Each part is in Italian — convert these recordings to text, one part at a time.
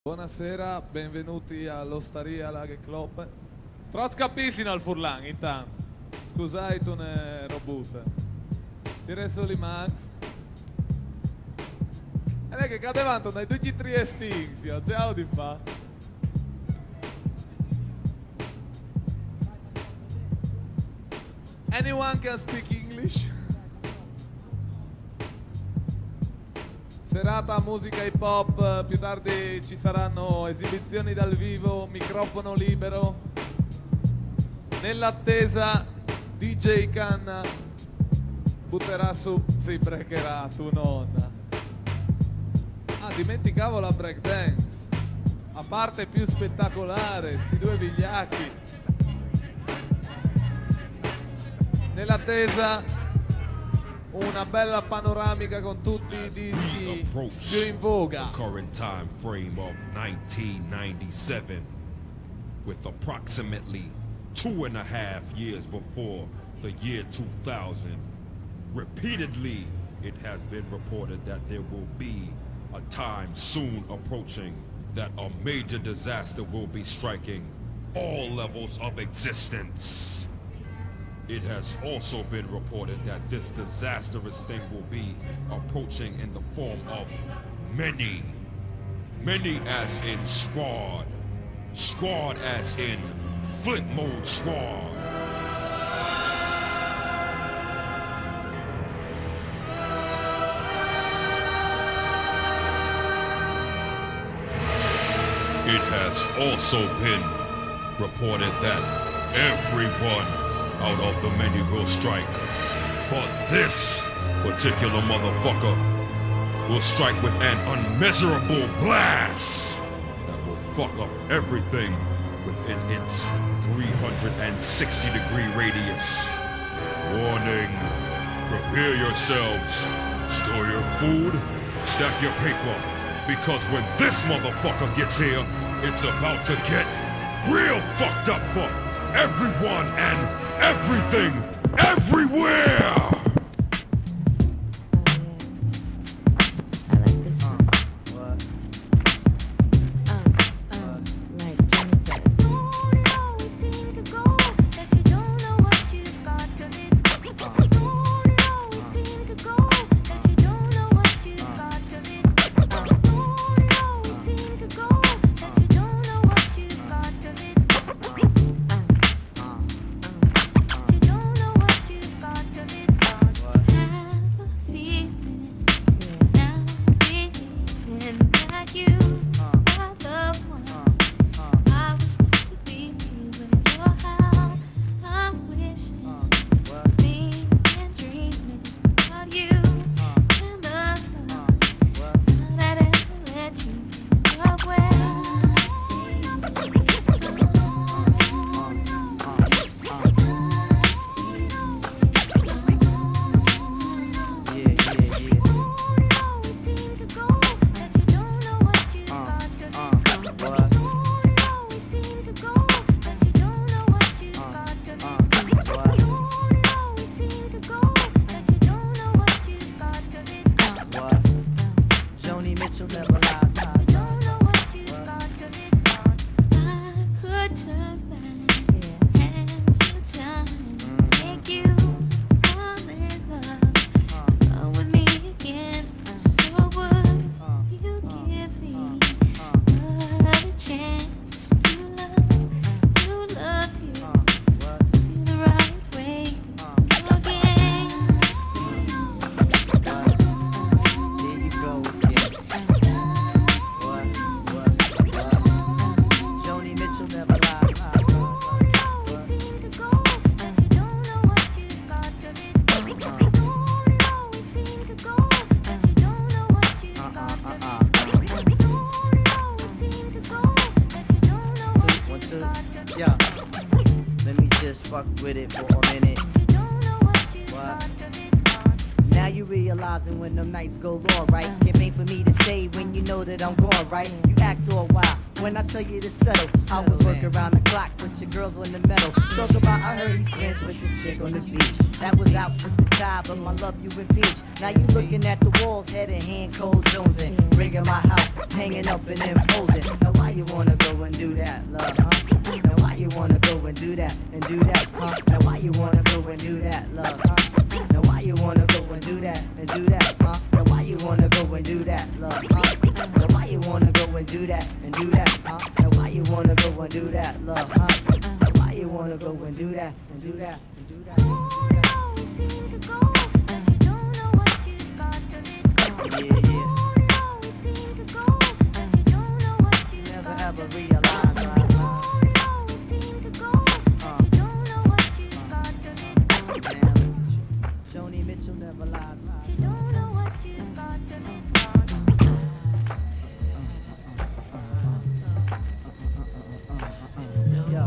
Buonasera, benvenuti all'Osteria Lager Club. Trots capiscono al furlan intanto. Scusate, tu ne robute. Tire solo i max. E lei che cade avanti dai tutti i triestini, ciao di fa. Anyone can speak English? Serata musica hip hop, più tardi ci saranno esibizioni dal vivo, microfono libero. Nell'attesa DJ Canna butterà su, si brecherà tu nonna. Ah, dimenticavo la breakdance, a parte più spettacolare, sti due vigliacchi. Nell'attesa una bella panoramica con tutti i dischi più in voga. Current time frame of 1997, with approximately 2.5 years before the year 2000. Repeatedly, it has been reported that there will be a time soon approaching that a major disaster will be striking all levels of existence. It has also been reported that this disastrous thing will be approaching in the form of many. Many as in squad. Squad as in Flint Mode Squad. It has also been reported that everyone out of the many will strike. But this particular motherfucker will strike with an unmeasurable blast that will fuck up everything within its 360-degree radius. Warning, prepare yourselves, store your food, stack your paper, because when this motherfucker gets here, it's about to get real fucked up for everyone and everything, everywhere! when I tell you to settle. I was working around the clock with your girls on the metal. Talk about I heard he's friends with the chick on the beach. That was out with the tie, but my love you impeach. Now you looking at the walls, head in hand, cold jonesing. Ringing my house, hanging up and imposing. Now why you wanna go and do that, love, huh? Now why you wanna go and do that, huh? Now why you wanna go and do that, love, huh? Now why you wanna go and do that, huh? Now why you wanna go and do that, love, huh? Now why you wanna go and do that, huh? Now why you wanna go and do that, love, huh? Now why you wanna go and do that, and do that, and do that, and do that. Never ever realize Joni Mitchell never lies. Yo,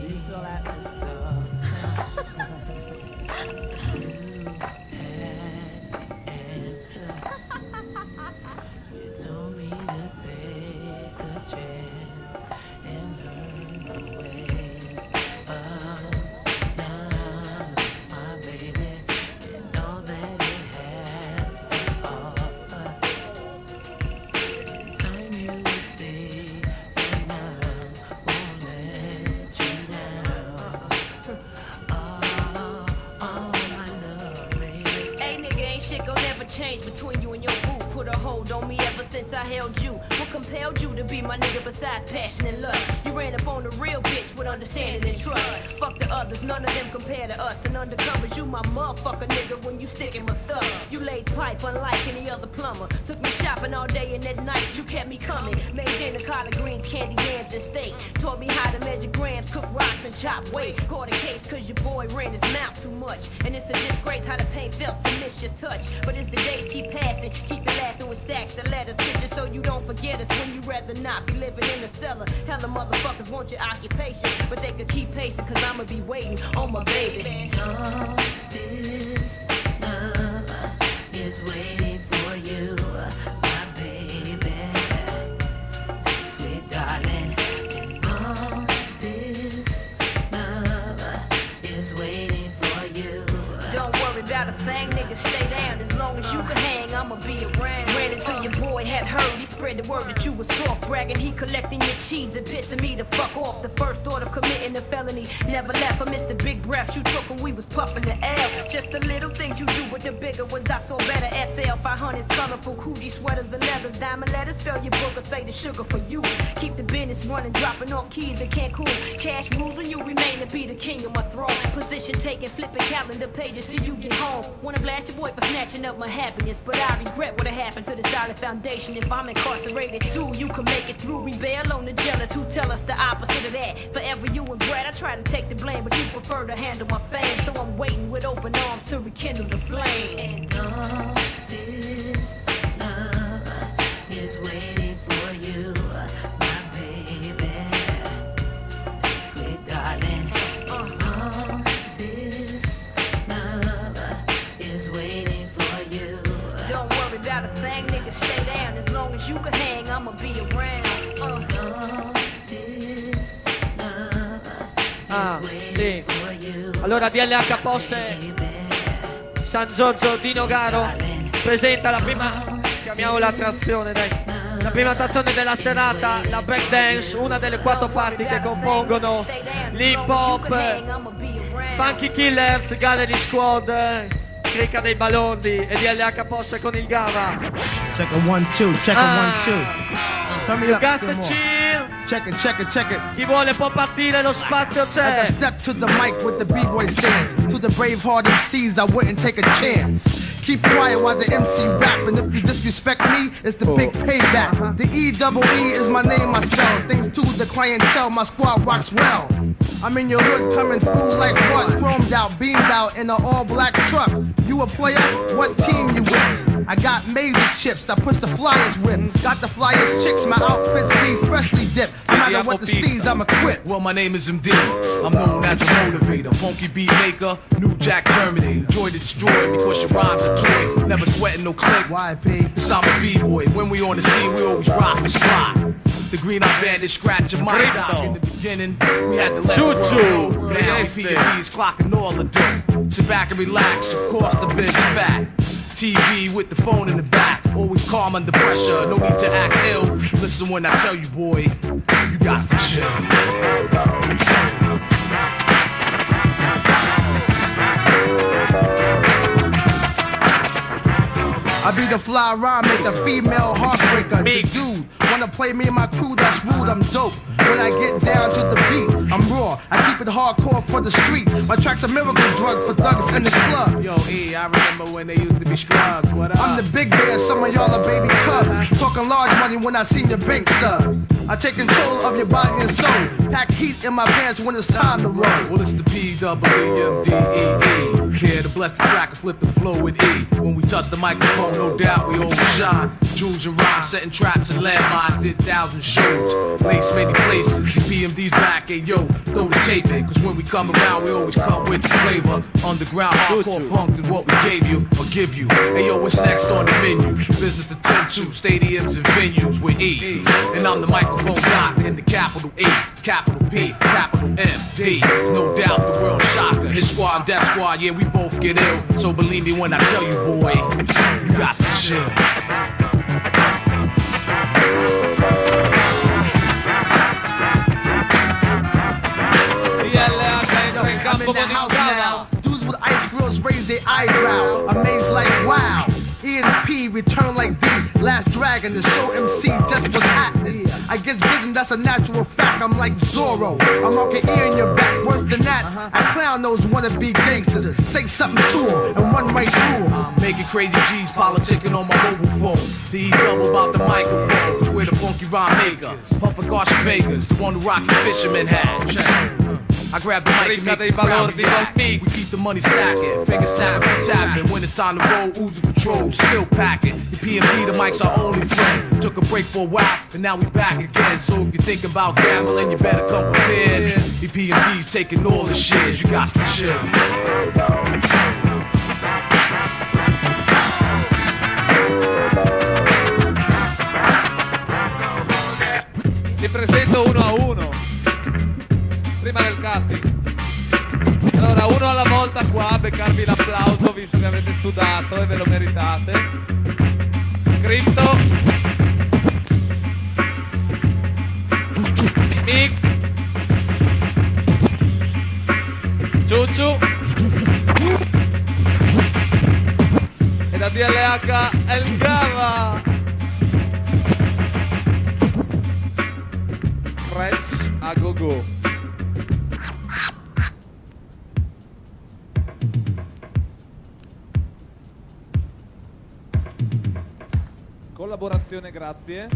you feel that? Change between you and your boo. Put a hold on me ever since I held you. What compelled you to be my nigga besides passion and lust? You ran up on the real bitch with understanding and trust. Fuck the others, none of them compare to us. And undercovers, you my motherfucker nigga when you sticking my stuff. You laid pipe unlike any other plumber. Took me shopping all day and at night you kept me coming. Maintained the collard greens, candy yams and steak. Taught me how to measure grams, cook rocks and chop weight. Caught a case cause your boy ran his mouth too much. And it's a disgrace how the pain felt to miss your touch. But as the days keep passing, keep you laughing with stacks of letters. Pictures so you don't forget us when you rather not be living in the cellar. Hella motherfuckers want your occupation, but they could keep pacing cause I'ma be waiting on my baby. All this love is waiting for you, my baby, sweet darling. And all this love is waiting for you. Don't worry about a thing, nigga, stay down. As long as you can hang, I'ma be around. Ran into your boy, had heard, he spread the word that you was soft bragging. He collecting your cheese and pissing me the fuck off. The first thought of committing a felony never left. I missed the big breath you took when we was puffing the L. Just the little things you do, but the bigger ones I saw better. SL 500s, colorful coochie sweaters and leathers. Diamond letters, spell your book or say the sugar for you. Keep the business running, dropping off keys in Cancun. Cash rules and you remain to be the king of my throne. Position taking, flipping calendar pages till you get home. Wanna blast your boy for snatching up my happiness, but I regret what happened to the solid foundation. If I'm incarcerated too, you can make it through. Rebel on the jealous who tell us the opposite of that. Forever you and Brad, I try to take the blame, but you prefer to handle my fame. So I'm waiting with open arms to rekindle the flame. And all this love is waiting for you, my baby, sweet darling. All this love is waiting for you. Don't worry about a thing, nigga, stay down. As long as you can hang, I'ma be around. All this love is sì. waiting for you. Allora DLH Posse San Giorgio di Nogaro presenta la prima, chiamiamola attrazione, dai, la prima attrazione della serata, la breakdance, una delle 4 parti che compongono l'hip hop, Funky Killers, Gallery Squad, Cricca dei Balondi e DLH Posse con il Gava. Check a 1 2, check a 1 2. Turn me up Got a the bit more. chill. Check it, check it, check it. Chi vuole può partire, lo spazio As I c'è. step to the mic with the b-boy stance, to the brave-hearted MCs, I wouldn't take a chance. Keep quiet while the MC rap, and if you disrespect me, it's the big payback. The E-double-E is my name, I spell. Thanks to the clientele, my squad rocks well. I'm in your hood coming through like what? Chromed out, beamed out in an all-black truck. You a player? What team you with? I got major chips, I push the flyers whips. Got the flyers chicks, my outfits be freshly dipped. No matter what the steez, I'm equipped. Well, my name is MD. I'm known as the motivator, funky beat maker, new jack Terminator. Joy to destroy because your rhymes are toy. Never sweating no click. YP. Cause I'm a B-boy. When we on the scene, we always rock the slide. The green eye bandit scratch your mind out. In the beginning, we had to let the Choo-choo. world know. Now Yes, P&D's clocking all the dough. Sit back and relax, of course the bitch fat. TV with the phone in the back, always calm under pressure, no need to act ill. Listen when I tell you, boy, you got to chill. I be the fly rhyme, make the female heartbreaker. Big. The dude wanna play me and my crew, that's rude, I'm dope. When I get down to the beat, I'm raw. I keep it hardcore for the street. My track's a miracle drug for thugs in the club. Yo, E, I remember when they used to be scrubs. What up? I'm the big bear, some of y'all are baby cubs. Talking large money when I seen your bank stubs. I take control of your body and soul. Pack heat in my pants when it's time to roll. Well, it's the PWMDEE. Here to bless the track and flip the flow with E. When we touch the microphone, no doubt we always shine. Jewels and rhymes, setting traps and landmines. Did 1,000 shows, laced many places. PMD's back, hey yo, throw the tape in. Cause when we come around, we always come with this flavor. Underground, hardcore funk is what we gave you, or give you. Hey yo, what's next on the menu? Business to tend to, stadiums and venues with E. And I'm the microphone doc in the capital E, capital P, capital M, D. No doubt the world shocker. His squad, that squad, yeah, we both get ill. So believe me when I tell you, boy, you got to chill. in campo con il Cava. Dudes with ice grills raise their eyebrow. Amazed like wow. E and P return like B. Last Dragon, the show MC just was happening. I guess business, that's a natural fact. I'm like Zorro. I'm marking E in your back. Worse than that, I clown those wannabe gangsters. Say something to them and run right through them. Making crazy G's, politicking on my mobile phone. The double about the microphones, we're the funky rhyme maker. Puffer Garcia Vegas, the one who rocks the fisherman hat. I grab the mic and make the crowd react. We keep the money stacking, finger snapping, and tapping. When it's time to roll, Uzi Patrol, still packing. The PMP, the mic's our only friend. Took a break for a while, and now we back again. So if you think about gambling, you better come prepared. The PMP's taking all the shit, you got to chill. Ti presento 1-1 prima del cutting. Allora, uno alla volta qua a beccarvi l'applauso visto che avete sudato e ve lo meritate. Crypto, Mick, Ciucciu e da DLH El Gava. Rex a go-go. Collaborazione, grazie.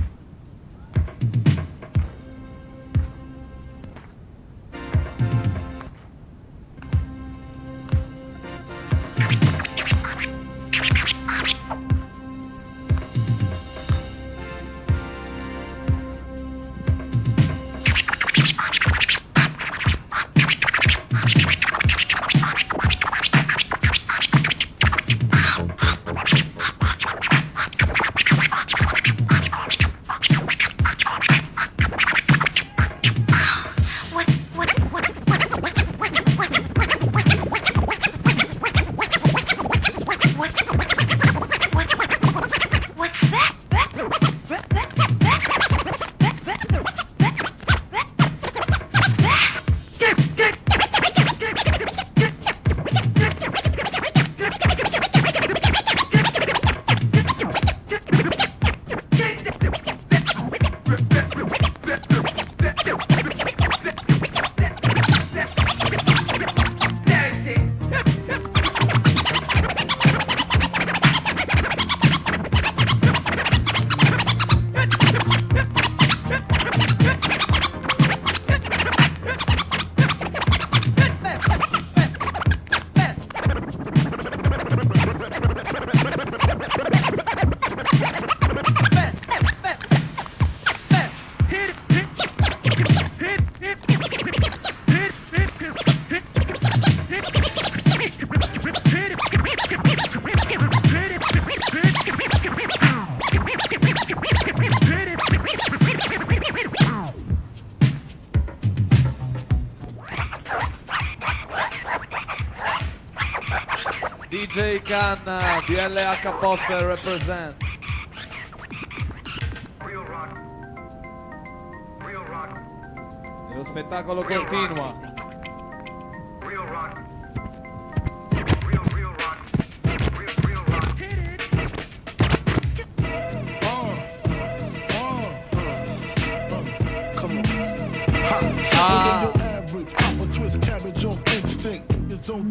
DJ Khan, DLH Poster represent. E lo spettacolo continua. Ah. Twist cabbage off instinct. Niggas don't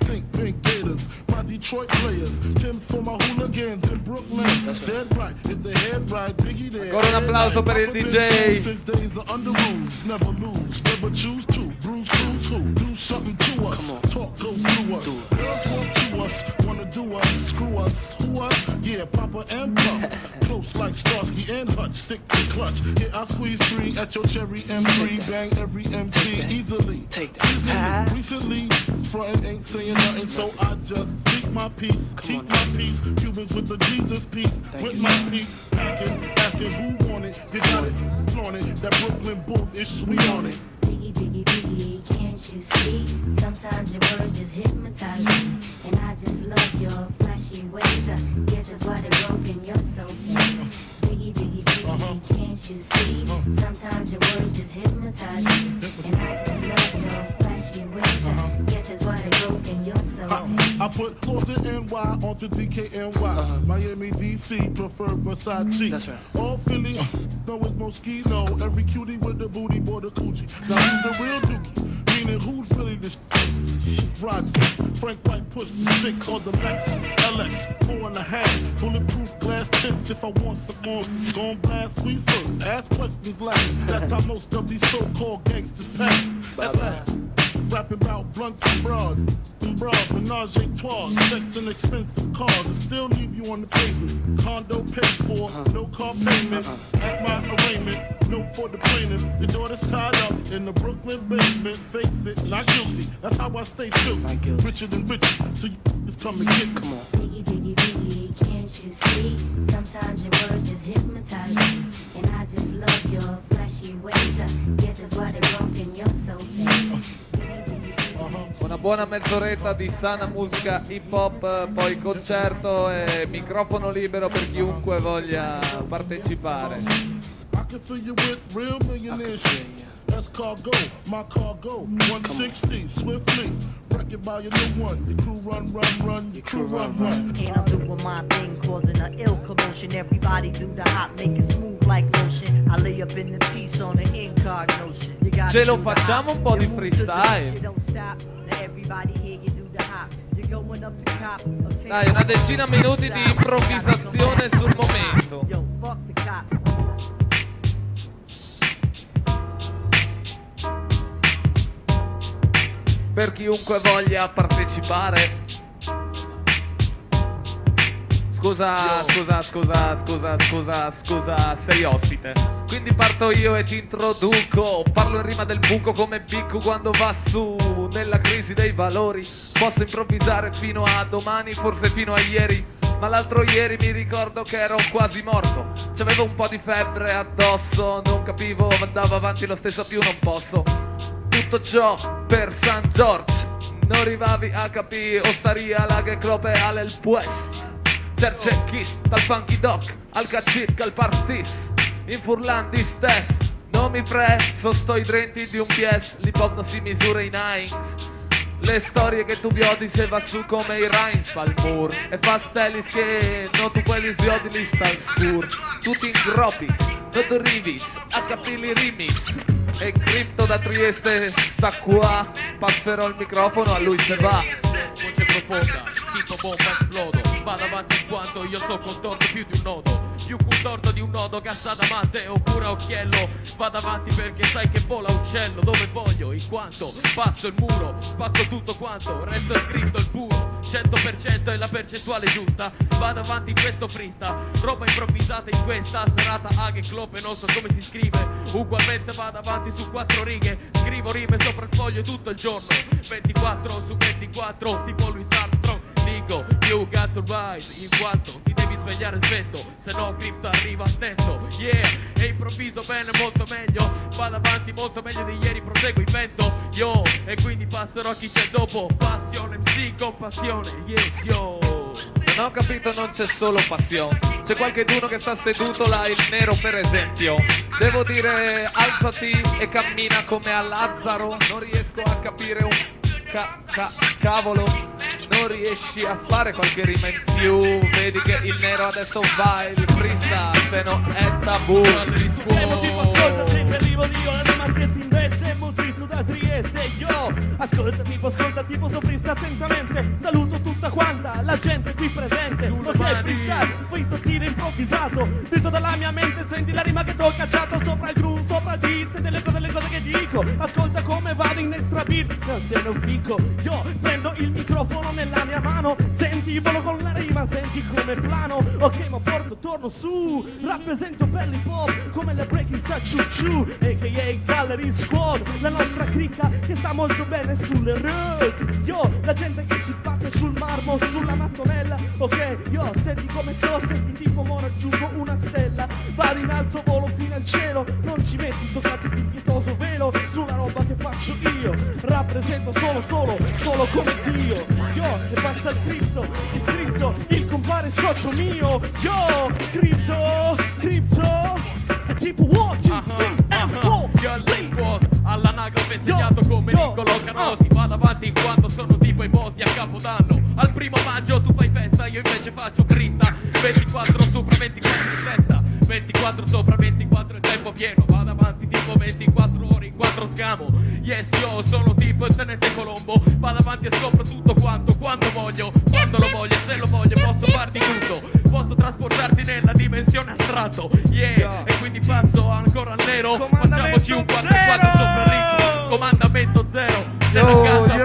think pink gators. My Detroit players, Tim's for my hooligans in Brooklyn. Dead right, if the head right, Biggie there. Ancora un applauso per il DJ. 6 days are under rules, never lose, never choose to. Bruise, cruise, who? Do something to us. Talk, go through us. Girls walk to us, wanna do us, screw us, who us? Yeah, Papa and Pump. Close like Starsky and Hutch, stick to clutch. Yeah, I squeeze 3 at your cherry M3, bang every MC easily. Easily. Recently, frontin' ain't saying nothing, so I just speak my peace, keep my peace. Cubans with the Jesus peace, with my peace. Packing, asking who want it, you got it, flaunt it. That Brooklyn bull is sweet on it. Biggie, biggie, biggie, can't you see? Sometimes your words just hypnotize me. And I just love your flashy ways. Guess that's why they're broken, you're so fake. Biggie, biggie, biggie, can't you see? Sometimes your words just hypnotize me. And I just love your flashy ways. Guess that's why they're broken, you're so fake. I put Closet NY onto DKNY. Miami, DC, prefer Versace. That's right. All Philly, know it's Moschino. Every cutie with the booty, boy, the coochie. Now who's the real dookie? Meaning who's really the Rod, Frank White push the 6 on the Lexus LX 4.5. Bulletproof glass tips if I want some more. Gon' blast sweet first. Ask questions last. That's how most of these so-called gangsters pass. At last. Rapping about blunts and bras, menage a trois, sex and expensive cars. I still leave you on the pavement. Condo paid for, no car payment. At my arraignment, no for the plaintiff. Your daughter's tied up in the Brooklyn basement. Face it, not guilty. That's how I stay true. Richer than richer, so you just come and get me. Come on. Biggie, biggie, biggie, can't you see? Sometimes your words just hypnotize me. And I just love your flashy ways. Guess that's why they're broken, you're so fake. Una buona mezz'oretta di sana musica hip hop, poi concerto e microfono libero per chiunque voglia partecipare. I can fill you with real millionaire shit. That's cargo, my cargo. 160, swiftly. Wreck it by your new one. Your crew run, your crew run. And I'm doing my thing, causing an ill commotion. Everybody do the hop, make it smooth like lotion. I lay up in the piece on an in-card notion. Ce lo facciamo un po' di freestyle. Dai, una decina minuti di improvvisazione sul momento. Per chiunque voglia partecipare. Scusa, sei ospite. Quindi parto io e ti introduco. Parlo in rima del buco come Bicco quando va su nella crisi dei valori. Posso improvvisare fino a domani, forse fino a ieri. Ma l'altro ieri mi ricordo che ero quasi morto. C'avevo un po' di febbre addosso. Non capivo, andavo avanti lo stesso più non posso. Tutto ciò per St. George. Non arrivavi a capire ostaria, lag e clope all'el West. Cerce Kiss, dal Funky Doc al Cacit, al Partis, in Furlandi stess. Non mi preso, sto i drenti di un pies, l'hip hop non si misura in Heinz. Le storie che tu odi se va su come i Reins fa il mur. E pastelli che non tu quelli sviodi li sta il scur. Tutti in groppis, non tu rivis, a capilli rimis. E Crypto da Trieste sta qua, passerò il microfono a lui se va. Voce profonda, tipo bomba esplodo. Vado avanti in quanto io so contorno più di un nodo. Più contorno di un nodo, cassata matte oppure a occhiello. Vado avanti perché sai che vola uccello. Dove voglio, in quanto passo il muro, spacco tutto quanto, resto scritto il puro. 100% è la percentuale giusta. Vado avanti in questo freestyle, roba improvvisata in questa serata. Aghe clope, non so come si scrive. Ugualmente vado avanti su 4 righe. Scrivo rime sopra il foglio tutto il giorno. 24 su 24, tipo Louis Armstrong. Dico dico you got to ride, in quanto ti devi svegliare svetto, se no Crypto arriva attento. Yeah, e improvviso bene molto meglio, vado avanti molto meglio di ieri, proseguo invento. Yo, e quindi passerò a chi c'è dopo. Passione MC con passione, yes yo. Non ho capito, non c'è solo passione. C'è qualcheduno che sta seduto là, il nero per esempio. Devo dire alzati e cammina come a Lazzaro. Non riesco a capire un cavolo. Non riesci a fare qualche rima in più. Vedi che il nero adesso va il freestyle, se no è tabù. Ascolta, sempre arrivo io, la rima che ti investe, moltito da Trieste, yo. Ascolta tipo, sto freestyle attentamente. Saluto tutta quanta la gente qui presente. Lo che è freestyle, questo tiro improvvisato. Dentro dalla mia mente senti la rima che t'ho cacciato. Sopra il groove, sopra il beat, senti le cose che dico. Ascolta come vado in extra beat, non se ne fico. Io prendo il microfono nella mia mano, senti volo con la rima, senti come plano. Ok, ma porto, torno su, rappresento per l'hip hop come le breaking star choo-choo, a.k.a. Gallery Squad, la nostra cricca che sta molto bene sulle road. Yo, la gente che si sbatte sul marmo, sulla mattonella. Ok, io senti come sto, senti tipo mo raggiungo una stella. Vado in alto volo fino al cielo, non ci metti sto cazzo di pietoso velo sulla roba che faccio io. Rappresento solo come Dio. Yo, e passa il cripto, il compare socio mio. Yo, cripto, è tipo 1, 2, 3, and 4. Io all'anagrafe segnato come Niccolo Canotti. Vado avanti in quanto sono tipo i voti a Capodanno. Al 1 maggio tu fai festa, io invece faccio freestyle. 24 sopra 24 in festa, 24 sopra 24 è tempo pieno. Vado avanti tipo 24 ore in 4 scamo. Yes, io sono tipo il tenente Colombo. Vado avanti e scopro tutto quanto, quando voglio, quando lo voglio, se lo voglio posso farti tutto. Posso trasportarti nella dimensione astratto. Yeah, e quindi passo ancora al nero. Facciamoci un 4-4 sopra il ritmo. Comandamento 0 nella casa.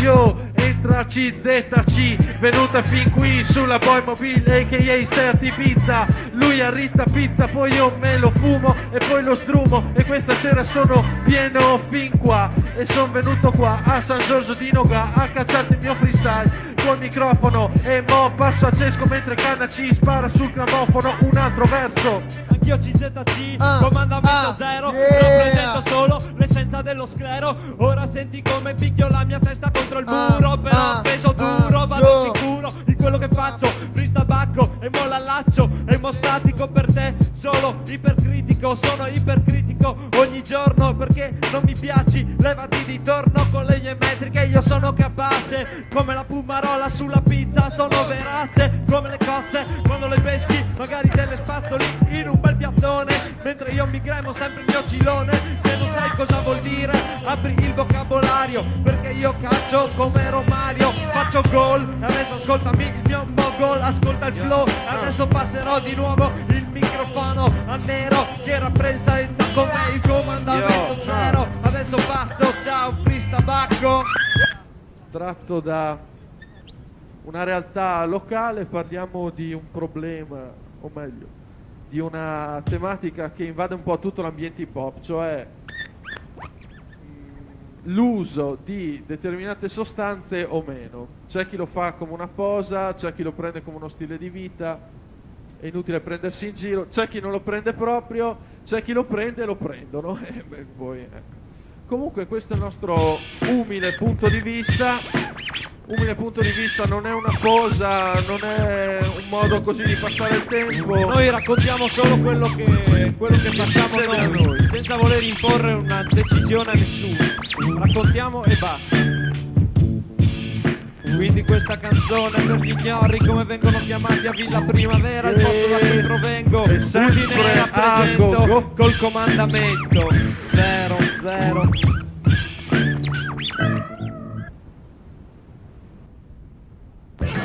Yo, entra CZC, venuta fin qui sulla Boy Mobile, a.k.a. Serti Pizza. Lui arrizza pizza, poi io me lo fumo e poi lo sdrumo. E questa sera sono pieno fin qua. E son venuto qua a San Giorgio di Noga a cacciarti il mio freestyle col microfono. E mo passo a Cesco mentre Canna ci spara sul gramofono un altro verso. Anch'io CZC, comandamento 0, rappresento solo l'essenza dello sclero. Ora senti come picchio la mia testa contro il muro, però peso duro, vado sicuro di quello che faccio. Freestyle bacco e mo l'allaccio, emostatico per te, solo ipercritico. Sono ipercritico ogni giorno perché non mi piaci. Levati di torno con le mie metriche, io sono capace come la pumarola sulla pizza. Sono verace come le cozze quando le peschi, magari te le spazzoli in un bel piattone, mentre io mi gremo sempre il mio cilone. Se non sai cosa vuol dire, apri il vocabolario, perché io calcio come Romario, faccio gol. Adesso ascoltami il mio mogol, ascolta il flow. Adesso passerò di nuovo il microfono al nero che rappresenta con me il comandamento 0. Adesso passo, ciao freestyle bacco. Tratto da una realtà locale parliamo di un problema, o meglio di una tematica che invade un po' tutto l'ambiente hip hop, cioè l'uso di determinate sostanze o meno. C'è chi lo fa come una posa, c'è chi lo prende come uno stile di vita, è inutile prendersi in giro, c'è chi non lo prende proprio, c'è chi lo prende e lo prendono. Poi, ecco. Comunque questo è il nostro umile punto di vista. Umile punto di vista, non è una cosa, non è un modo così di passare il tempo. Noi raccontiamo solo quello che facciamo noi, senza voler imporre una decisione a nessuno. Raccontiamo e basta. Quindi questa canzone per gli ignori come vengono chiamati a Villa Primavera, il posto da cui provengo. Udine rappresento col comandamento 0-0.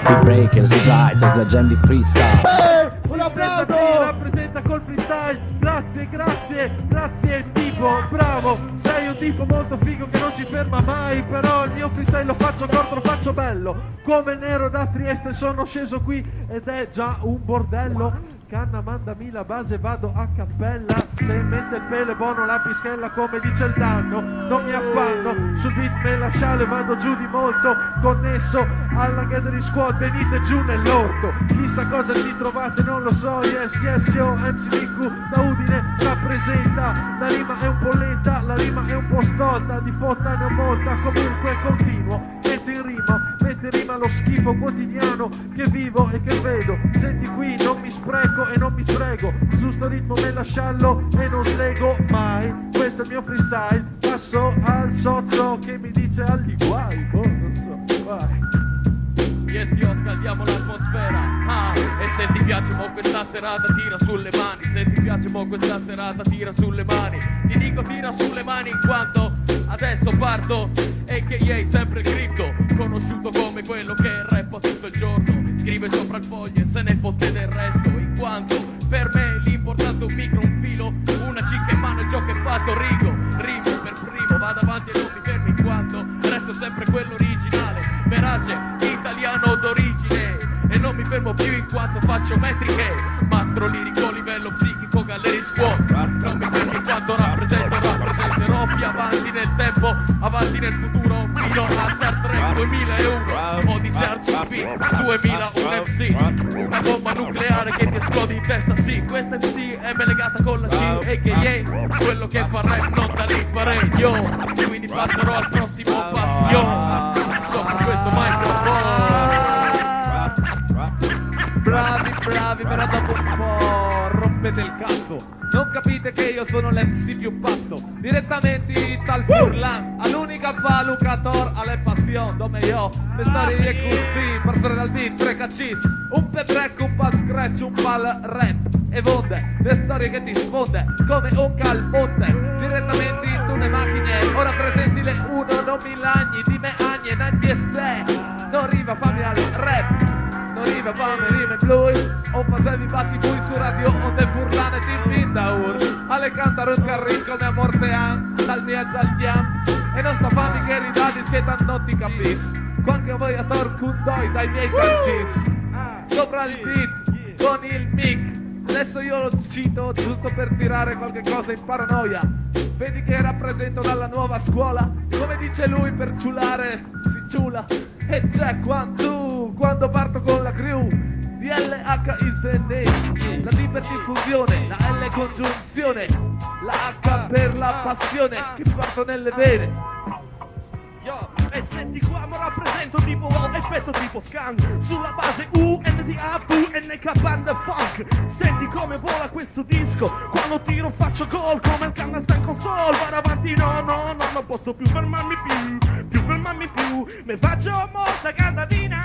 I breakers, i writers, la jam di freestyle. Un applauso! Rappresenta col freestyle. Grazie tipo, bravo. Sei un tipo molto figo che non si ferma mai. Però il mio freestyle lo faccio corto, lo faccio bello. Come nero da Trieste sono sceso qui ed è già un bordello. Canna, mandami la base, vado a cappella. Se in mente il pelo è buono, la pischella come dice il danno. Non mi affanno, sul beat me la sciale, vado giù di molto. Connesso alla gathering squad, venite giù nell'orto. Chissà cosa ci trovate, non lo so. Yes, yes, yo, MC Miku da Udine rappresenta. La rima è un po' lenta, la rima è un po' stolta. Di fotta ne ho molta, comunque continuo. Mette in rima lo schifo quotidiano che vivo e che vedo. Senti qui, non mi spreco e non mi sfrego. Su sto ritmo me la sciallo e non slego mai. Questo è il mio freestyle. Passo al socio che mi dice agli guai. Oh, non so, vai. Yes, io scaldiamo l'atmosfera. E se ti piace mo questa serata tira sulle mani. Se ti piace mo questa serata tira sulle mani. Ti dico tira sulle mani in quanto adesso parto. A.k.a. sempre il cripto, conosciuto come quello che rappa tutto il giorno. Scrive sopra il foglio e se ne fotte del resto. In quanto per me l'importante è un micro, un filo, una cicca in mano, il gioco è fatto. Rimo per primo, vado avanti e non mi fermo in quanto resto sempre quello originale. Verace, italiano d'origine. E non mi fermo più in quanto faccio metriche. Mastro lirico, livello psichico, gallery squad. Non mi fermo in quanto rappresenterò più avanti nel tempo, avanti nel futuro, fino a Star Trek 2001, Odyssey RCP 2001 MC. Una bomba nucleare che ti esplode in testa, sì. Questa MC è legata con la C, a.k.a. quello che fa rap non da lì parecchio. Quindi passerò al prossimo passione sopra questo microfono. Bravi, però dopo un po' rompete il cazzo. Non capite che io sono l'MC più pazzo. Direttamente dal Furlan, all'unica palucator alle passion. Dove io, le storie di EQC, persone dal beat, 3 caccis, un pebrec, un pal scratch, un pal rap e vonde, le storie che ti sfonde come un calmonte. Direttamente in tune macchine, ora presenti le 1, non mi lagni, di me agne, nanti e se. Non arriva fammi al rap. Non arriva fammi rime blues. O facevi batti bui su radio onde Furlan e Tim Pindaur. Alle cantare un carrin come a Mortean, dal mezzo al chiam. E non sta fammi che ridadi siete non ti capis. Quanto voi a Torcundoi dai miei calcis. Sopra il beat, con il mic. Adesso io lo cito giusto per tirare qualche cosa in paranoia. Vedi che rappresento dalla nuova scuola. Come dice lui per ciulare si ciula. E c'è quando parto con la crew DLHISN, la D per diffusione, la L congiunzione, la H per la passione che parto nelle vene. Yo, e senti qua, ma rappresento tipo wow, effetto tipo scan. Sulla base UNDA, FUNK, band funk. Senti come vola questo disco. Quando tiro faccio gol come il canna sta in console. Vado avanti, no, non posso più fermarmi più. Me faccio mossa cantadina.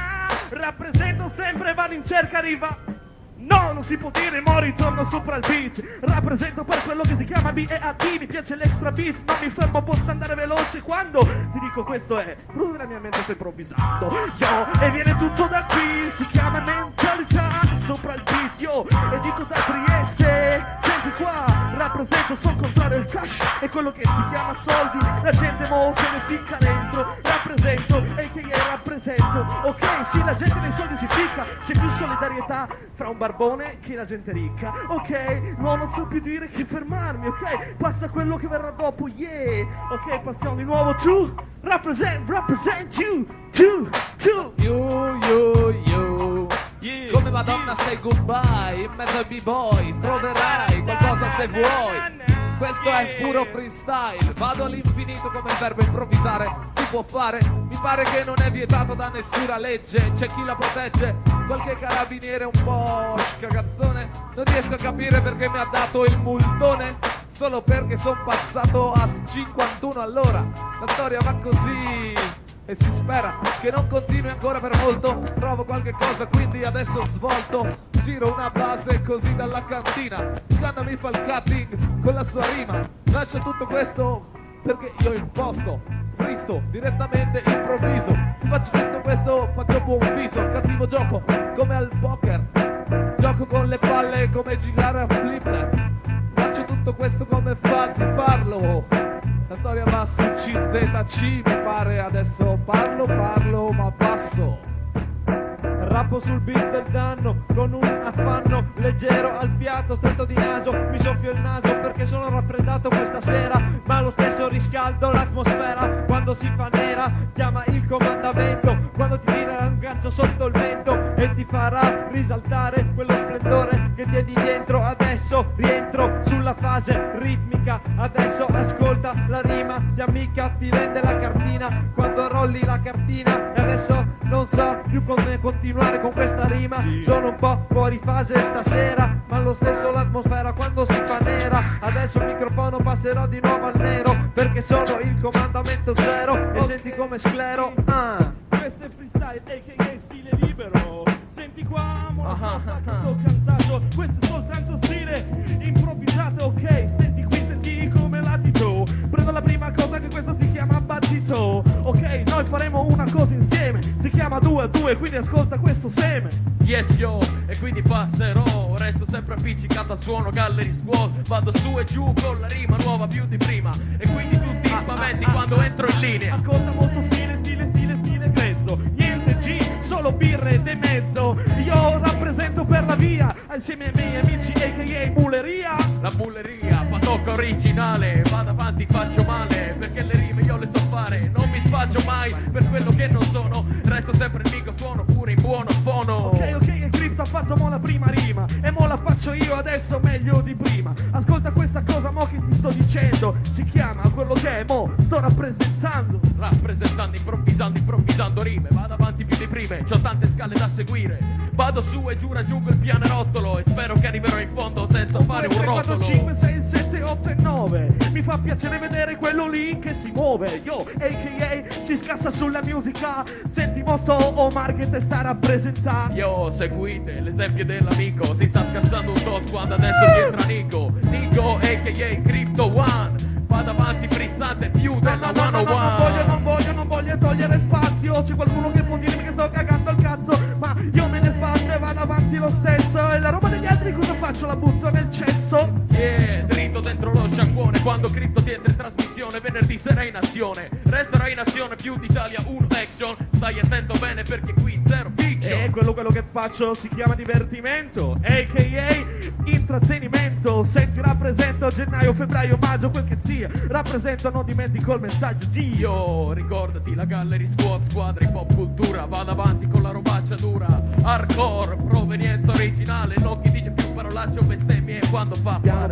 Rappresento sempre, vado in cerca, arriva. No, non si può dire, mo ritorno sopra il beat. Rappresento per quello che si chiama BEAT. Mi piace l'extra beat, non mi fermo, posso andare veloce quando ti dico questo è frutto della mia mente, sto improvvisando. Yo, e viene tutto da qui, si chiama mentalità. Sopra il beat, yo, e dico da Trieste. Senti qua, rappresento, sul contrario il cash è quello che si chiama soldi. La gente mo se ne ficca dentro. Rappresento, e che io rappresento. Ok, sì, la gente nei soldi si ficca. C'è più solidarietà fra un barbone che la gente ricca. Ok, no, non so più dire che fermarmi. Ok, passa quello che verrà dopo. Yeah, ok, passiamo di nuovo. Tu, represent you. You. Yeah. Come Madonna say goodbye, in mezzo ai b-boy troverai qualcosa se vuoi. Questo è puro freestyle, vado all'infinito come il verbo improvvisare. Si può fare, mi pare che non è vietato da nessuna legge. C'è chi la protegge, qualche carabiniere un po' scagazzone. Non riesco a capire perché mi ha dato il multone. Solo perché sono passato a 51 all'ora. La storia va così e si spera che non continui ancora per molto. Trovo qualche cosa quindi adesso svolto. Giro una base così dalla cantina. Canna mi fa il cutting con la sua rima. Lascio tutto questo perché io imposto. Fristo, direttamente improvviso. Faccio tutto questo, faccio buon viso. Cattivo gioco come al poker. Gioco con le palle come girare a flipper. Faccio tutto questo come fa di farlo. La storia va su CZC, mi pare, adesso parlo, ma passo. rappo sul beat del danno, con un affanno leggero al fiato, stretto di naso, mi soffio il naso perché sono raffreddato questa sera, ma lo stesso riscaldo l'atmosfera, quando si fa nera, chiama il comandamento, quando ti tira un gancio sotto il vento e ti farà risaltare quello splendore che tieni dentro, adesso rientro sulla fase ritmica, adesso ascolta la rima, ti amica, ti rende la cartina, quando rolli la cartina e adesso non so più come continuare con questa rima, sono un po' fuori fase stasera, ma lo stesso l'atmosfera quando si fa nera, adesso il microfono passerò di nuovo al nero, perché sono il comandamento zero e senti come sclero. Questo è freestyle aka stile libero, senti qua amo la scossa che t'ho cantato, questo è soltanto stile improvvisato, ok, senti qui, senti come latito, prendo la prima cosa che questo si chiama battito, ok, noi faremo una cosa insieme, si chiama 2 a 2, quindi ascolta questo seme. Yes yo, e quindi passerò, resto sempre appiccicato al suono Gallery Squad, vado su e giù con la rima nuova più di prima, e quindi tutti spaventi quando entro in linea. Ascolta molto stile grezzo, niente G, solo birre de mezzo, io rappresento per la via, assieme ai miei amici aka Muleria. La bulleria, patocca originale, vado avanti, faccio male, perché le rime io le so fare, non mi spaccio mai per quello che non sono, resto sempre il mico suono pure in buono fono. Ok, il Crypto ha fatto mo la prima rima, e mo la faccio io adesso meglio di prima, ascolta questa cosa mo che ti sto dicendo, si chiama quello che è mo, sto rappresentando, improvvisando rime, vado avanti più di prime, c'ho tante scale da seguire, vado su e giù, raggiungo il pianerottolo e spero che arriverò in fondo senza fare un rotolo. 4, 5, 6, 7, 8 e 9, mi fa piacere vedere quello lì che si muove, yo, aka si scassa sulla musica, senti mosto Omar che te sta a rappresentare. Yo, seguite l'esempio dell'amico, si sta scassando un tot quando adesso si entra Nico aka Crypto One, vado avanti frizzante più della 101. Non voglio togliere spazio, c'è qualcuno che può dirmi che sto cagando il cazzo, ma io me ne sbatto e vado avanti lo stesso, e la roba degli altri cosa faccio? La butto nel cesso? Yeah, dritto dentro lo sciacquone, quando Crypto ti entra in trasmissione, venerdì sera in azione, resterà in azione più d'Italia 1 action, stai attento bene perché qui zero fiction. E quello che faccio si chiama divertimento, aka intrattenimento, senti rappresento gennaio, febbraio, maggio, quel che sia, rappresento, non dimentico il messaggio di Dio, ricordati la Gallery Squad, squadra pop cultura, vado avanti con la robaccia dura, hardcore, provenienza originale, non chi dice più parolacce o bestemmie quando fa fare.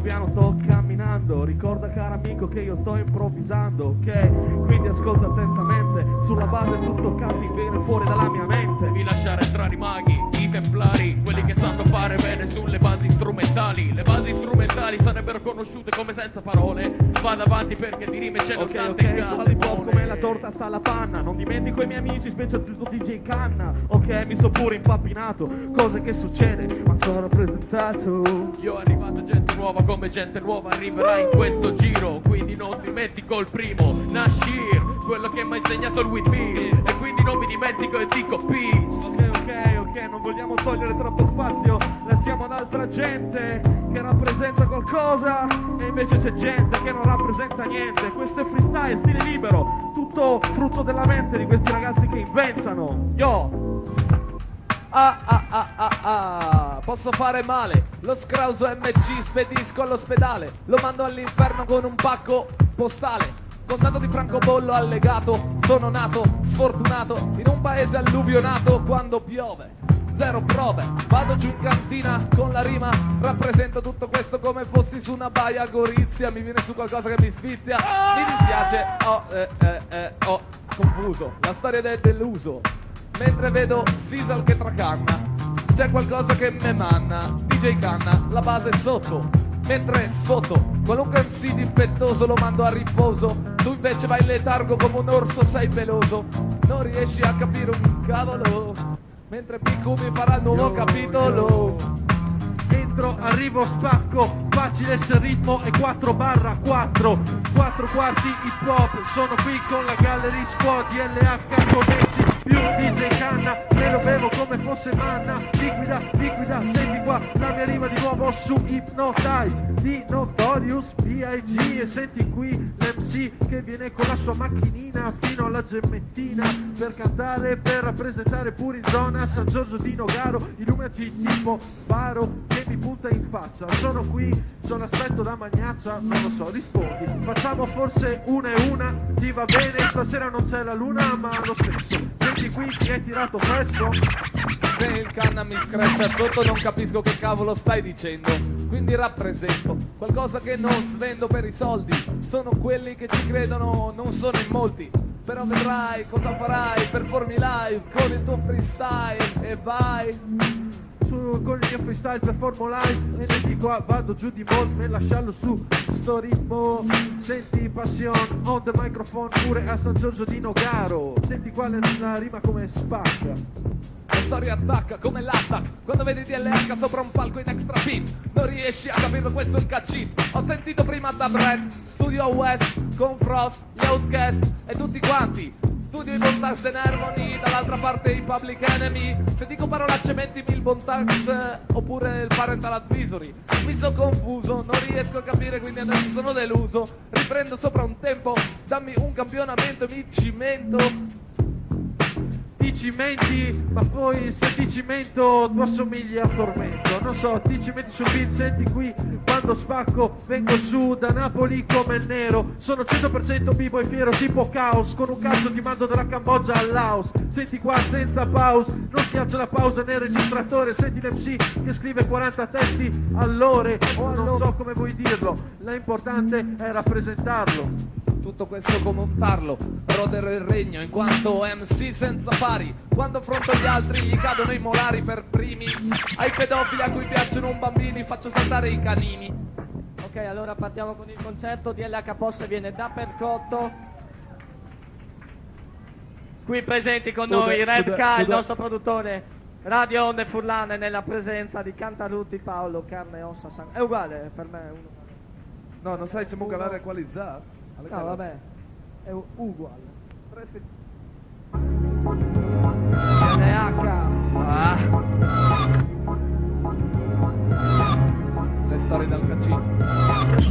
Piano sto camminando, ricorda caro amico che io sto improvvisando, ok? Quindi ascolta attentamente, sulla base su sto canti viene fuori dalla mia mente. Devi lasciare entrare i maghi, i templari, quelli che sanno fare bene sulle basi strumentali, le basi strumentali sarebbero conosciute come senza parole, vado avanti perché di rime ce ne tante in sto hip hop come la torta sta alla panna, non dimentico i miei amici, specie tutto DJ Canna, ok? Mi so pure impappinato, cose che succede, ma sono rappresentato. Io è arrivata gente nuova, come gente nuova arriverà in questo giro, quindi non dimentico il primo, Nashir, quello che mi ha insegnato il With Me, e quindi non mi dimentico e dico peace. Ok, non vogliamo togliere troppo spazio, lasciamo ad altra gente che rappresenta qualcosa, e invece c'è gente che non rappresenta niente. Questo è freestyle, stile libero, tutto frutto della mente di questi ragazzi che inventano. Yo! Posso fare male, lo scrauso MC spedisco all'ospedale, lo mando all'inferno con un pacco postale. Contato di francobollo allegato, sono nato sfortunato in un paese alluvionato quando piove. Zero prove, vado giù in cantina con la rima, rappresento tutto questo come fossi su una baia a Gorizia, mi viene su qualcosa che mi sfizia, mi dispiace, ho confuso la storia del deluso, mentre vedo Sisal che tracanna, c'è qualcosa che me manna, DJ Canna, la base è sotto, mentre sfoto qualunque MC difettoso lo mando a riposo, tu invece vai in letargo come un orso, sei peloso, non riesci a capire un cavolo, mentre Piku mi farà il nuovo capitolo. Entro, arrivo, spacco, facile se ritmo è 4/4, 4 quarti hip hop, sono qui con la Gallery Squad, DLH connessi, più DJ canna, me lo bevo come fosse manna, liquida, liquida, senti qua la mia rima di nuovo su Hypnotize di Notorious B.I.G. e senti qui l'MC che viene con la sua macchinina fino alla gemmettina per cantare, per rappresentare pure in zona San Giorgio di Nogaro, illuminati tipo Baro che mi punta in faccia, sono qui, sono aspetto da magnaccia, non lo so, rispondi, facciamo forse una e una, ti va bene, stasera non c'è la luna ma lo stesso, senti qui ti hai tirato presso. Se il canna mi screccia sotto non capisco che cavolo stai dicendo, quindi rappresento qualcosa che non svendo per i soldi, sono quelli che ci credono, non sono in molti, però vedrai cosa farai, performi live con il tuo freestyle e vai. Con il mio freestyle performo live e senti qua vado giù di molto e lasciarlo su sto ritmo, senti passion on the microphone pure a San Giorgio di Nogaro, senti qua la rima come spacca. La storia attacca come l'attack quando vedi DLH sopra un palco in extra beat, non riesci a capirlo, questo è il catch-it. Ho sentito prima da Brett, Studio West con Frost, gli Outcast e tutti quanti, studio i Bontax and Harmony, dall'altra parte i Public Enemy, se dico parolacce mentimi il Bontax oppure il Parental Advisory, mi sono confuso, non riesco a capire quindi adesso sono deluso, riprendo sopra un tempo, dammi un campionamento e mi cimento. Ti cimenti, ma poi se ti cimento tu assomigli a Tormento, non so, ti cimenti sul beat, senti qui quando spacco vengo su da Napoli come il nero, sono 100% b-boy fiero tipo caos, con un cazzo ti mando dalla Cambogia al Laos, senti qua senza pause, non schiaccia la pausa nel registratore, senti l'MC che scrive 40 testi all'ore, o non so come vuoi dirlo, l'importante è rappresentarlo. Tutto questo come un tarlo, rodero il regno in quanto MC senza pari, quando affronto gli altri gli cadono i molari per primi, ai pedofili a cui piacciono un bambini faccio saltare i canini. Ok, allora partiamo con il concerto, DLH Posse viene da Percotto. Qui presenti con noi Red K, il nostro produttore, Radio Onde Furlane nella presenza di Cantalutti Paolo, Carne Ossa Sangue. È uguale per me, uno. No, non sai, c'è un canale equalizzato. No, vabbè, è uguale. DLH. Le storie dal cacino.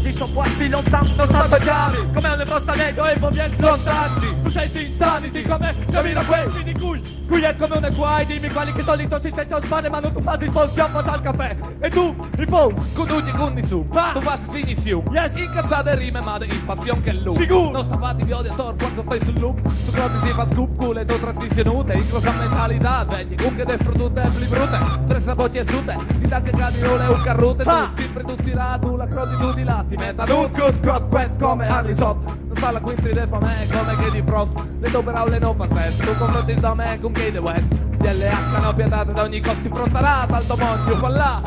Ti sono posti lontano, stato chiari come un frostanego e voi vieni stronzati. Tu sei insanity come Jamila Quay di cui è come un guai. Dimmi quali che sono i tossi testi a spare ma non tu fai sponsiamo al caffè. E tu, i fons, con tutti i conti su tu fai finissimo. Yes, incazzate rime ma in passione che loop. Sicuro. Non stafati vi odio tor quando stai sul loop. Tu crodi si fa scoop culo e tu trasmissionute. Incrocia mentalità, vegli cucche de frutte e pli brutte. Tre sapoti e sute, di tanche cadirole un carrute. Tu sempre tutti là, tu la crodi tu di là. Ti metta good crot wet come Harley-Sott. Non sta la quinti de fa me come che di Frost. Le tue parole non fa test. Tu confronti da me con Kanye West. DLH no pietate da ogni costo infrontarata. Alto mondio fa là.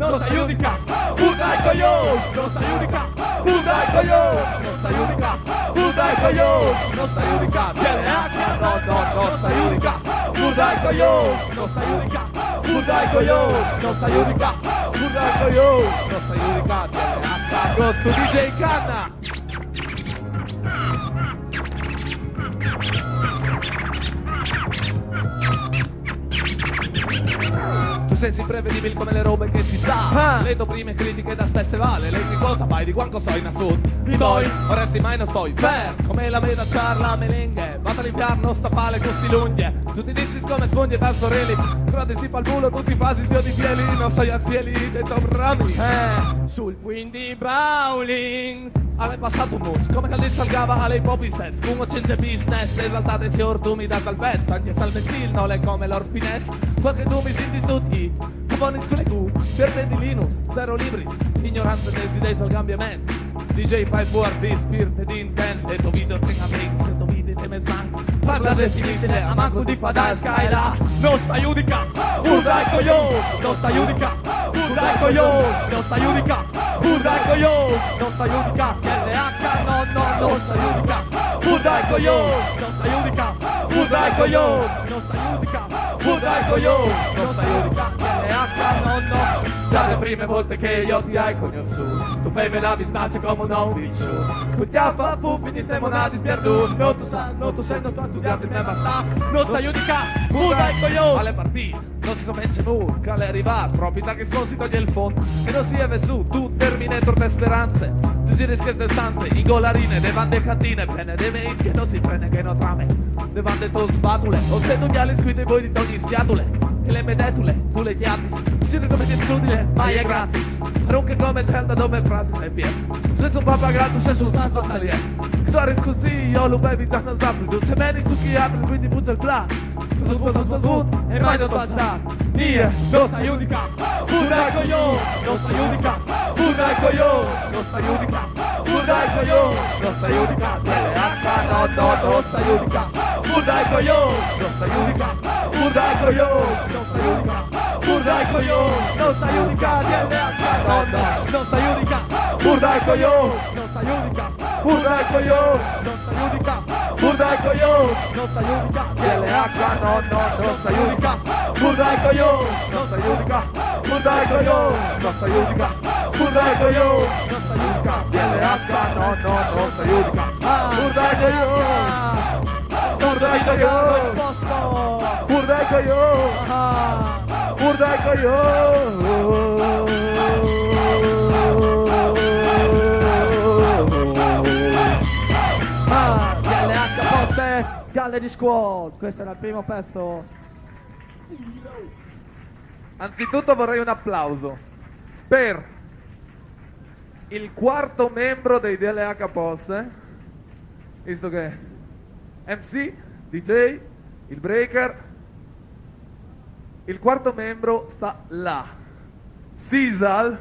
Non stai unica, Udai coglione, non stai unica, Udai coglione, non stai unica, Udai coglione, non stai unica, DLH, non stai unica, Udai coglione, non stai unica, Udai coglione, non stai unica, Udai coglione, non stai unica, DLH, agosto DJ Canna. Sensi prevedibili come le robe che si sa. Le tue prime critiche da spesse vale. Lei cosa vai di quanto so in assoluto. Mi vuoi, o resti mai non sto per come la veda charla melenghe. Vata all'inferno sta pale così lunghe. Tutti dici come sfondi e tanto reli. Crode si fa il culo tutti i fasi dio di pieli. Non stai a spieli dei Tom Rami. Sul quindi Bowlings alle passato un mus come che salgava alle popi stess. Come change business. Esaltate se ortumi da salvezza. Anche salve stil non è come l'orfines. Qualche tu mi senti tutti. Tu buoni scule tu, per te di Linus, zero libris, ignorante dei sul cambiamento. DJ Pipe Worthy, Spirit di intente, tu video tenga mix, tu video teme smanks. Parla del sinistre, a manco di fadai skyla. Non stai unica, Udai coglione, non stai unica, Udai coglione, non stai unica, Udai coglione, non stai unica, DLH, non stai unica, Udai coglione, non stai unica, Udai coglione, non stai unica, Udai coglione, non stai unica, DLH, no. dalle prime volte che io ti hai conosciuto. Tu fai me la visnasse come un non vissuto. Pugiava fu finiste monadi sperduti. Non tu sai, non tu sei, non tu hai studiato in me basta. Non stai giudica, puta il coglione. Alle partite, non si sommette nulla. Che è arrivato, proprietà che sconsi toglie il fondo. E non si è su, tu Terminator te speranze. Tu giri scherze stanze, i golarine, le bande cantine. Bene, deve che non si prende che non trame. Le bande to spatule, o se tu gli ali squide voi di togli spiatule. E le medetule, tu le chiatis. Giri come ti escludile, ma è gratis. Ronche come telda dove frasi sei pieno. Se sono papagato, se sono stato tagliere. Tu arrivi così, io lo bevi già non sappi. Tu sei meni su chi altri, quindi puzza il pla. E mai non passare. Mie, non stai unica. Pura il coglione, non stai unica. Pura il coglione, non stai unica. Pura il coglione, non stai unica. DLH, no, non stai unica. Pura il coglione, non stai unica. Pura il coglione, non stai unica. Pura il coglione, non stai unica. DLH, no, non stai unica. Pura il coglione, non stai unica. Pura il coglione, non stai unica. Pura il coglione, non stai unica. DLH, no, non stai unica. Pura il coglione, non stai unica. Pura il coglione, non stai unica. Pura il coglione, non stai unica. DLH, no, non stai unica. Pura il coglione. Pura il coglione, pura il coglione, pura il coglione. DLH Posse, Gallery Squad, questo era il primo pezzo. Anzitutto vorrei un applauso per il quarto membro dei DLH Posse, visto che MC, DJ, il breaker, il quarto membro sta là, Sisal,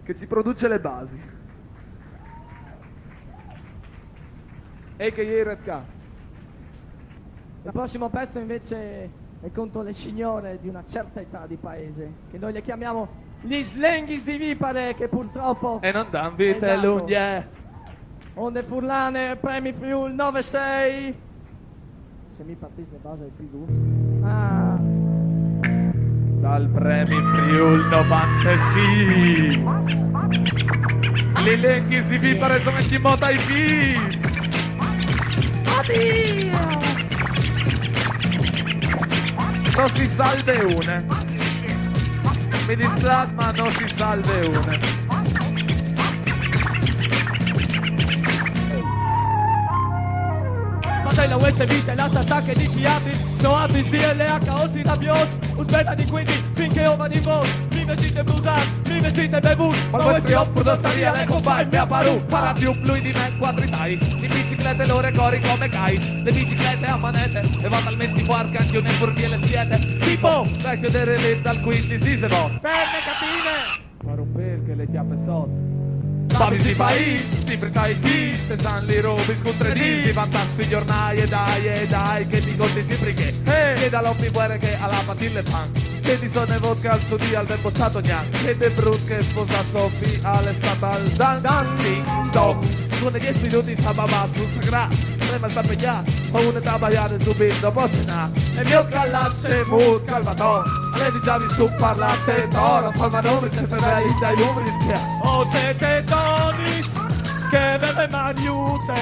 che ci produce le basi, a.k.a. Red K. Il prossimo pezzo invece è contro le signore di una certa età di paese, che noi le chiamiamo gli slenghis di Vipare, che purtroppo... E non dan vita e lunghe. Onde Furlane, premi Friul 9-6. Se mi partisse le base è più giusto. Dal premi Friul 96. Gli slenghis di Vipare sono in mota ai fis. Oddio! Non si salve une. Mi dispiace ma non si salve une. Fratello, queste vite, la stessa che di chiati. No altri DLH o si rabbiosi. Usbetani quindi finché ova di voi. Mi vestite brusati, mi vestite bevuti. Ma questi offrono staria le compagne mi apparu. Parla più fluidi me quadritai. In biciclette loro cori come cai. Le biciclette a manette e va talmente fuori anche un furbi le siete. Tipo vecchio delle lì dal 15 se no. Ferme catine. Ma romper che le chiappe sotto. Babi di paese, sempre dai chi, se san li robi scontredì, di vantassi gli ornai e dai, che ti conti sempre che da l'omni guerre che alla patille pan, che di sonne vodka al studio al tempo stato gnan, che de brut che sposa Sofi all'estate al dan, ding dong, con 10 minuti sababa sul sagrà, prima sta pegliare, fa una tabagliare subito dopo cena, e mio callacce mu calvato. Lei già vi sto parlate d'oro, palma nome se ferrei dai numeri schia. O siete donis che beve maniute.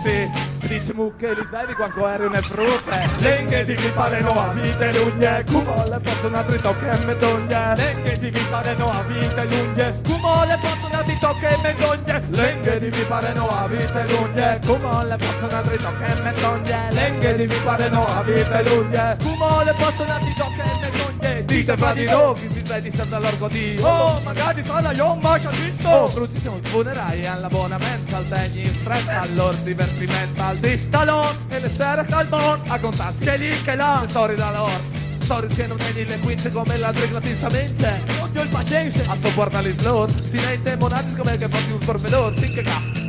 Sì, dice mu che li svevi quando eri une frutte. Lenghe di mi pare no a vite lunghe. Come le possono dritto che me toglie. Lenghe di mi pare no a vite lunghe. Come le possono dritto che me toglie. Lenghe di mi pare no a vite lunghe. Come le possono dritto che me toglie. Lenghe di mi pare no a vite lunghe. Come le possono dritto che me toglie. Dite fra di noi, chi si svegli senza largo di. Oh, magari sarà io un bacio visto. Oh, bruciamo sfunerai alla buona mensa, al tegni in stretta, al loro divertimento, al distalon e le sere dal bon, a contarsi che lì che là, le storie dall'ors. Stories che non vedi le quince come la triglatista vince. Odio il pazienza. A sopportare gli slot, ti nei demonati come che fossi un corvelor, sì che ca.